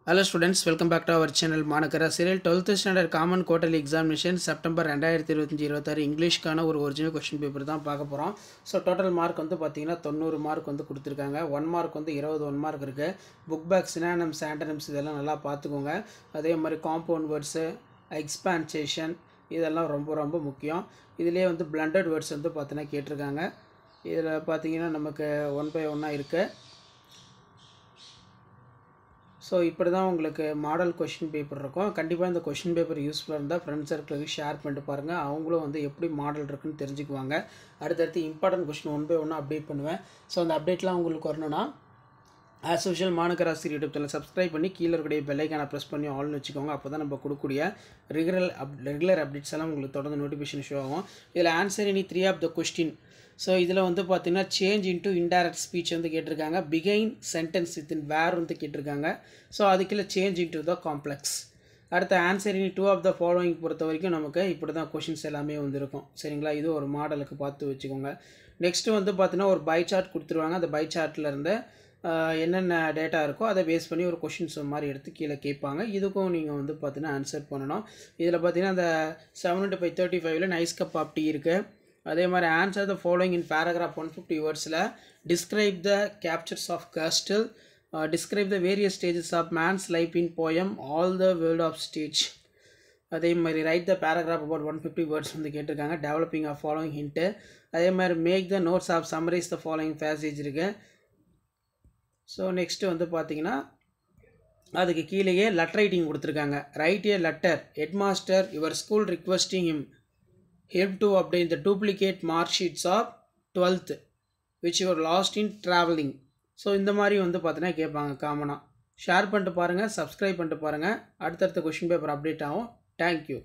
Hello students, welcome back to our channel Manakara Serial 12th standard common quarterly examination September 2025 இங்கிலீஷ்க்கான ஒரு original question paper தான் பார்க்க போறோம். So total mark வந்து பாத்தீங்கன்னா 90 mark வந்து கொடுத்திருக்காங்க. 1 மார்க் வந்து 21 மார்க் இருக்கு. புக் பேக் சினானிம்ஸ் ஆண்டனிம்ஸ் இதெல்லாம் நல்லா பாத்துக்கோங்க. அதே மாதிரி காம்பவுண்ட் வேர்ட்ஸ், எக்ஸ்பான்ஷன் இதெல்லாம் ரொம்ப முக்கியம். இதிலே வந்து blended words வந்து பாத்தீங்கன்னா கேட்டிருக்காங்க. இதல பாத்தீங்கன்னா நமக்கு 1 by 1 இருக்கு. So, இப்படி தான் உங்களுக்கு மாடல் क्वेश्चन பேப்பர் இருக்கும். கண்டிப்பா இந்த क्वेश्चन பேப்பர் யூஸ்ஃபுல்லா இருந்தா फ्रेंड्स சர்க்கிளுக்கு ஷேர் பண்ணிட்டு பாருங்க. அவங்களும் வந்து எப்படி மாடல் இருக்குன்னு தெரிஞ்சுக்குவாங்க. அடுத்து இம்பார்ட்டன்ட் क्वेश्चन 1 by 1 அப்டேட் பண்ணுவேன். சோ அந்த அப்டேட்லாம் உங்களுக்கு வரணும்னா as usual மானகரா சீரி யூடியூப் சேனல் சப்ஸ்கிரைப் பண்ணி கீழ இருக்கக்கூடிய பெல் ஐகானை பிரஸ் பண்ணி ஆல்னு வெச்சுக்கோங்க. அப்பதான் நம்ம கொடுக்கக்கூடிய ரெகுலர் அப்டேட்ஸ் எல்லாம் உங்களுக்கு தொடர்ந்து நோட்டிஃபிகேஷன் ஷோ ஆகும். இதுல answer any 3 of the question. So இதில் வந்து பார்த்தீங்கன்னா சேஞ்ச் இன்டூ இன்டைரக்ட் ஸ்பீச் வந்து கேட்டிருக்காங்க. பிகைன் சென்டென்ஸ் வித்தின் வேர் வந்து கேட்டிருக்காங்க. ஸோ அதுக்குள்ள சேஞ்ச் இன்டூ த காம்ப்ளெக்ஸ். அடுத்த ஆன்சர் இனி 2 ஆஃப் த ஃபாலோயிங் பொறுத்த வரைக்கும் நமக்கு இப்படி தான் கொஷின்ஸ் எல்லாமே வந்துருக்கும். சரிங்களா, இது ஒரு மாடலுக்கு பார்த்து வச்சுக்கோங்க. நெக்ஸ்ட்டு வந்து பார்த்தீங்கன்னா ஒரு பை சார்ட் கொடுத்துருவாங்க. அந்த பை சார்ட்டில் இருந்து என்னென்ன டேட்டா இருக்கோ அதை பேஸ் பண்ணி ஒரு கொஷின்ஸ் மாதிரி எடுத்து கீழே கேட்பாங்க. இதுக்கும் நீங்கள் வந்து பார்த்தீங்கன்னா ஆன்சர் பண்ணணும். இதில் பார்த்தீங்கன்னா அந்த 7/35 நைஸ் கப் ஆஃப் டீ இருக்குது. அதே மாதிரி answer the following in paragraph 150 வேர்ட்ஸில் describe the captures of castle, describe the various stages of man's life in poem all the world of stage. அதே மாதிரி write the paragraph about 150 words வந்து கேட்டிருக்காங்க. Developing of following hint. அதே மாதிரி make the notes of summarise the following passage இருக்குது. So next வந்து பார்த்தீங்கன்னா அதுக்கு கீழேயே லெட்டர் ரைட்டிங் கொடுத்துருக்காங்க. Write a letter headmaster your school requesting him help to obtain the duplicate mark sheets of 12th which were lost in traveling. So இந்த மாதிரி வந்து பார்த்தீங்கன்னா கேட்பாங்க காமனாக. ஷேர் பண்ணிட்டு பாருங்கள், சப்ஸ்கிரைப் பண்ணிட்டு பாருங்கள். அடுத்தடுத்த கொஷின் பேப்பர் அப்டேட் ஆகும். தேங்க்யூ.